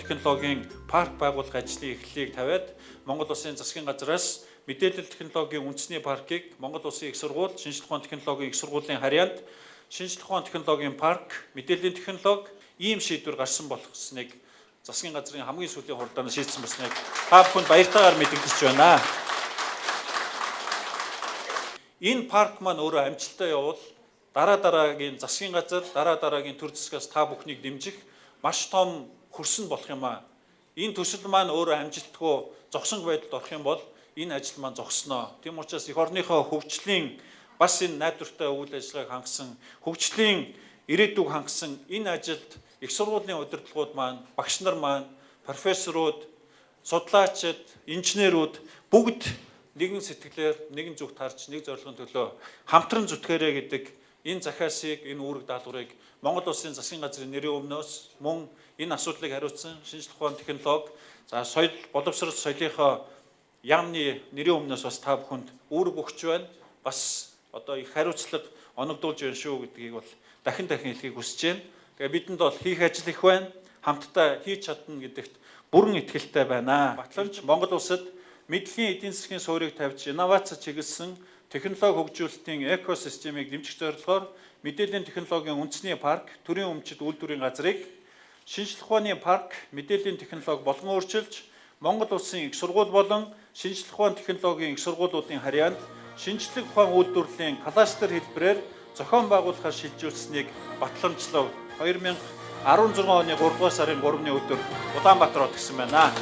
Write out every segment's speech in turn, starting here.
технологийн парк байгуулах ажлын эхлэлийг тавиад Монгол Улсын засгийн газраас мэдээлэл технологийн үндэсний паркийг Монгол Улсын их сургууль, шинжлэх ухааны технологийн их сургуулийн харьяанд шинжлэх ухааны технологийн парк, мэдээллийн технологи ийм шийдвэр гарсан болсныг засгийн газрын хамгийн сүүлийн хурлаанаас шийдсэн болсныг та бүхэнд баяртайгаар мэдэгдэж байна. Энэ парк маань өөрөө амжилттай явбал дараагийн засгийн газар, дараагийн төр засгаас та бүхнийг дэмжих маш том хөрс нь болох юм аа. Энэ төсөл маань өөрөө амжилтгүй зогсон байдалд орох юм бол энэ ажил маань зогсноо. Тийм учраас эх орныхоо хөгжлийн бас энэ найдвартай үйл ажиллагааг хангасан, хөгжлийн ирээдүйг хангасан энэ ажилд их сургуулийн удирдлагууд маань, багш нар маань, профессорууд, судлаачид, инженерүүд бүгд нэгэн сэтгэлээр, нэгэн зүгт харж, нэг зорилгын төлөө хамтран зүтгэрэй гэдэг энэ захиасыг, энэ үүрэг даалгаврыг Монгол Улсын засгийн газрын нэрийн өмнөөс мөн энэ асуудлыг хариуцсан шинжлэх ухааны технологи, за соёл, боловсрол соёлынхоо яамны нэрийн өмнөөс бас та бүхэнд үүрэг өгч байна. Бас одоо их хариуцлага оногдуулж байна шүү гэдгийг бол дахин хэлхийг хүсэж байна. Тэгээ бидэнд бол хийх ажил их байна. Хамтдаа хийж чадна гэдэгт бүрэн итгэлтэй байна. Батламж Монгол улсад мэдлийн эдийн засгийн суурийг тавьж инновац чиглэсэн технологи хөгжүүлэлтийн экосистемийг дэмжих зорилгоор мэдээллийн технологийн үндэсний парк, төрийн өмчит үйлдвэрийн газрыг шинжлэх ухааны парк, мэдээллийн технологи болгон өөрчилж Монгол улсын их сургууль болон шинжлэх ухааны технологийн их сургуулиудын харьяанд шинжлэх ухааны үйлдвэрлэлийн кластер хэлбэрээр зохион байгуулахаар шилжүүлсэнийг батламжлав. 2016 оны 3 дугаар сарын 3-ны өдөр Улаанбаатар хот гэсэн байна.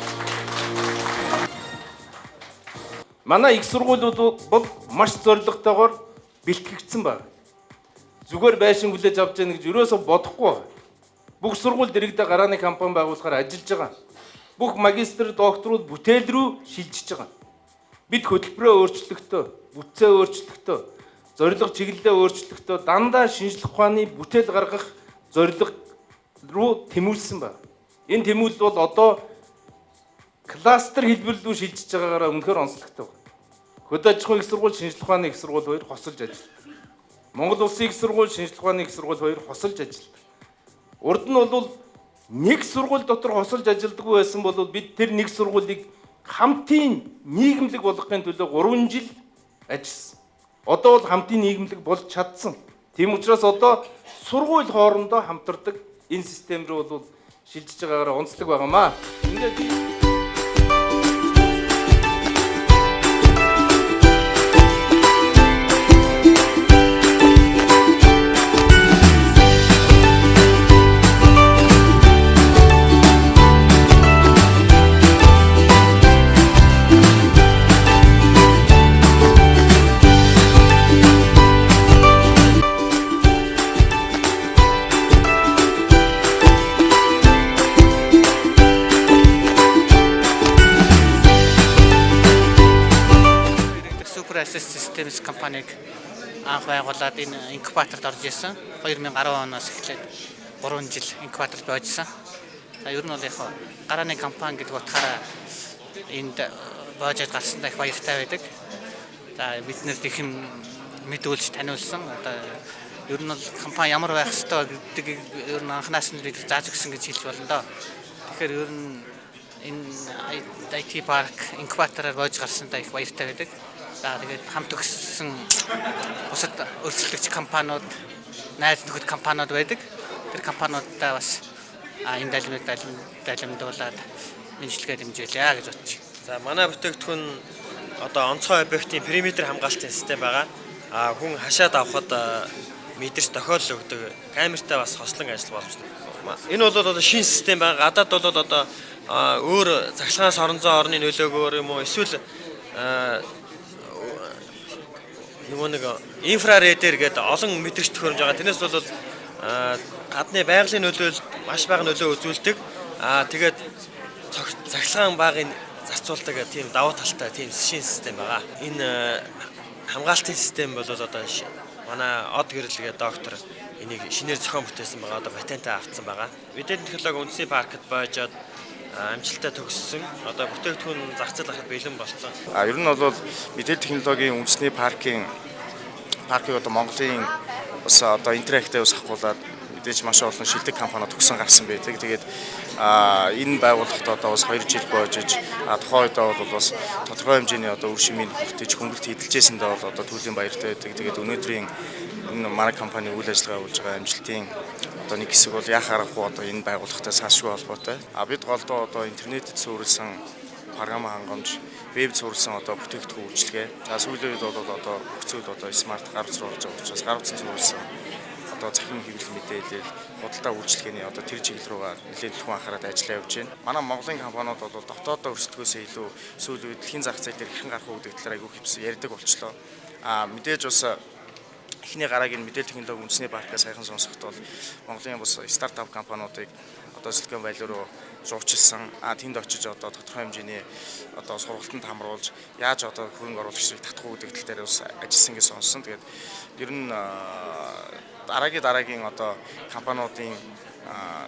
Манай их сургуулиуд бол маш зорилготойгоор бэлтгэгдсэн байна. Зүгээр байшин хүлээж авч яах гэж ерөөсөө бодохгүй байна. Бүх сургууль дэргэдээ гарааны компани байгуулахаар ажиллаж байгаа. Бүх магистр, докторууд бүтээл рүү шилжиж байгаа. Бид хөтөлбөрөө өөрчлөлтөө, бүтцээ өөрчлөлтөө, зорилго чиглэлээ өөрчлөлтөө дандаа шинжлэх ухааны бүтээл гаргах зорилго руу тэмүүлсэн байна. Энэ тэмүүлэл бол одоо кластер хэлбэр рүү шилжиж байгаагаараа үнэхээр онцлогтой байна. Хөдөө аж ахуйн их сургууль, шинжлэх ухааны их сургууль хоёр хосолж ажилладаг. Монгол Улсын их сургууль, шинжлэх ухааны их сургууль хоёр хосолж ажилладаг. Урд нь бол нэг сургууль дотор хосолж ажилладаггүй байсан бол бид тэр нэг сургуулийг хамтын нийгэмлэг болгохын төлөө 3 жил ажилласан. Одоо бол хамтын нийгэмлэг болж чадсан. Тийм учраас одоо сургууль хоорондоо хамтардаг энэ систем рүү бол шилжиж байгаагаараа онцлог байгаамаа. Ингээд Systems компаниг анх байгуулад энэ инкубаторт орж ирсэн. 2010 оноос эхлээд 3 жил инкубаторт байжсан. За ер нь бол яг гарааны компани гэдэг утгаараа энд боожод гарсандаа их баяртай байдаг. За биднэрт их юм мэдүүлж таниулсан. Одоо ер нь бол компани ямар байх ёстой гэдгийг ер нь анханаас нь бид зааж өгсөн гэж хэлж болно доо. Тэгэхээр ер нь энэ IT парк инкубатороор боож гарсандаа их баяртай байдаг. За тэгээд хамт өгсөн бусад өрсөлдөгч компаниуд, найз нөхөд компаниуд байдаг. Тэр компаниудаа бас энэ далимдуулаад мэдлэгээ дэмжүүлээ гэж бодчих. За манай бүтээгдэхүүн одоо онцгой объектын периметр хамгаалтын систем байгаа. Хүн хашаад авахад мэдэрч тохиолол өгдөг. Камертай бас хослон ажил болж байна. Энэ бол одоо шинэ систем байгаа. Гадаад бол одоо өөр цахилгаан орон зай орны нөлөөгөөр юм уу эсвэл нэг инфраредээр гэдэг олон мэдрэгч төхөөрөмж байгаа. Тэрнээс бол гадны байгалийн нөлөөлөлд маш бага нөлөө үзүүлдэг. Тэгээд цахилгаан багын зарцуулдаг тийм давуу талтай тийм шинэ систем байгаа. Энэ хамгаалтын систем бол одоо манай Од Гэрэлгээ доктор энийг шинээр зохион бүтээсэн байгаа. Одоо патентаа авсан байгаа. Мэдээллийн технологи үндэсний паркт боожоод амжилттай төгссөн. Одоо бүтээгдэхүүн зах зээл ахад бэлэн болсон. Ер нь бол мэдээллийн технологийн үндэсний паркийг одоо Монголын бас одоо интерактив ус ахгуулаад мэдээж маш олон шилдэг компаниуд төгсөн гарсан байдаг. Тэгээд энэ байгууллагт одоо бас 2 жил боожиж тухайн үедээ бол бас тодорхой хэмжээний одоо үр шимийн хүртэж хөнгөлт хэдэлжсэндээ бол одоо түүлийн баяртай байдаг. Тэгээд өнөөдрийн энэ манай компани үйл ажиллагаа явуулж байгаа амжилтын одоо нэг хэсэг бол яах аргагүй одоо энэ байгууллагатай салшгүй холбоотой. Бид голдоо одоо интернетэд суурилсан програм хангамж, веб суурилсан одоо бүтээгдэхүүн үйлчилгээ. За сүүлийн үед бол одоо бүхцүүд одоо смарт гар утсаар болж байгаа учраас гар утсан суурилсан одоо захин хэвлэл мэдээлэл, худалдаа үйлчилгээний одоо тэр чиглэл рүүгээ нэлээд түвхэн анхаарал ажиллаа явж байна. Манай Монголын компаниуд бол дотоодоо өрсөлдөхөөсөө илүү сүүлийн үед дэлхийн зах зээл дээр хэрхэн гарах уу гэдэг талаар айгүй хэвс ярьдаг болчлоо. Мэдээж бас эхний гарагийн мэдээлэл технологи үндэсний паркаа сайхан сонсоход бол Монголын бас стартап компаниудыг одоо Silicon Valley руу зурчилсан. Тэнд очиж одоо тодорхой хэмжээний одоо сургалтанд хамруулж яаж одоо хөрөнгө оруулагчдыг татах уу гэдэг тал дээр бас ажилласан гэж сонссон. Тэгээд ер нь дараагийн одоо компаниудын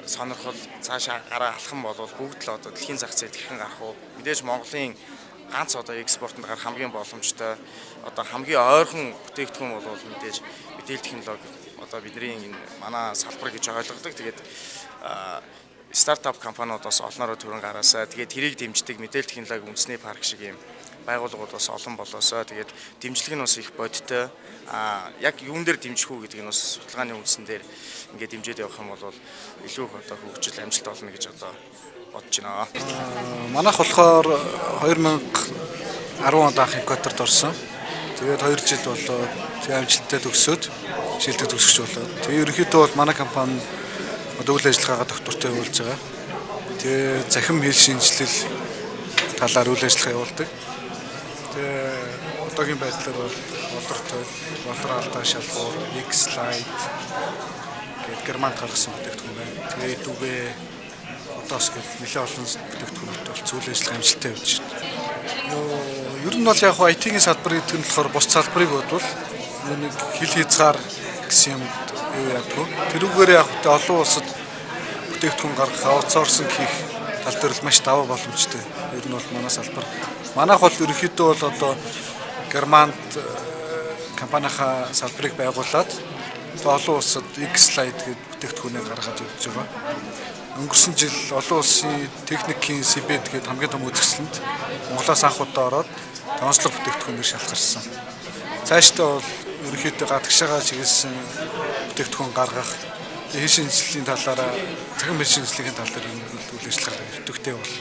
сонирхол цаашаа гараа алхам бол бүгд л одоо дэлхийн зах зээлд хэрхэн гарах уу? Мэдээж Монголын ганц одоо экспортод гарах хамгийн боломжтой одоо хамгийн ойрхон бүтээгдэхүүн бол мэдээж мэдээлэл технологи одоо бидний энэ манай салбар гэж ойлгодог. Тэгээд стартап компаниудаас олноороо төрөн гараасаа тэгээд тэрийг дэмждэг мэдээлэл технологи үндэсний парк шиг юм байгууллагууд бас олон болоосоо тэгээд дэмжлэг нь бас их бодтой. Яг юун дээр дэмжих үү гэдэг нь бас судалгааны үндсэн дээр ингээд дэмжиж явах юм бол илүү их одоо хөгжил амжилт олно гэж одоо бодож байна. Манайх болохоор 2010 онд анх инкубаторт орсон. Тэгээд 2 жил болоо тэг амжилттай төгсөөд шилдэг төгсөгч болоо. Тэгээд ерөнхийдөө бол манай компани одоо үйл ажиллагаагаа доктортой явуулж байгаа. Тэгээд захим хэл шинжилэл талаар үйл ажиллагаа явуулдаг. Тэгээд одоогийн байдлаар бол болортой, болор алдаа шалгуур, X-Slide гэдэг германд гаргасан бүтээгдэхүүн байна. Тэгээд дүүгээ одоос гээд нэлээд олон бүтээгдэхүүнүүд бол зүйл ажиллагаа амжилттай явж байна. Ер нь бол яг IT-ийн салбар гэдэг нь болохоор бус салбарыг бодвол нэг хил хязгаар гэсэн юм юу яадаг. Тэрүүгээр яг олон улсад бүтээгдэхүүн гаргах, аутсорсинг хийх тал дээр л маш даваа боломжтой. Ер нь бол манай салбар. Манайх бол ерөнхийдөө бол одоо Германд компанийнхаа салбарыг байгуулад олон улсад X-Slide гэдэг бүтээгдэхүүнээ гаргаад явж байгаа. Өнгөрсөн жил олон улсын техникийн Сибэд гэдэг хамгийн том үзэсгэлэнт Монголоос анх удаа ороод онцлог бүтээгдэхүүнээр шалгарсан. Цаашдаа бол ерөнхийдөө гадагшаага чиглэсэн бүтээгдэхүүн гаргах, хэл шинжилгээний талаараа, захин хэл шинжилгээний тал дээр үйл ажиллагаа өртөгтэй бол.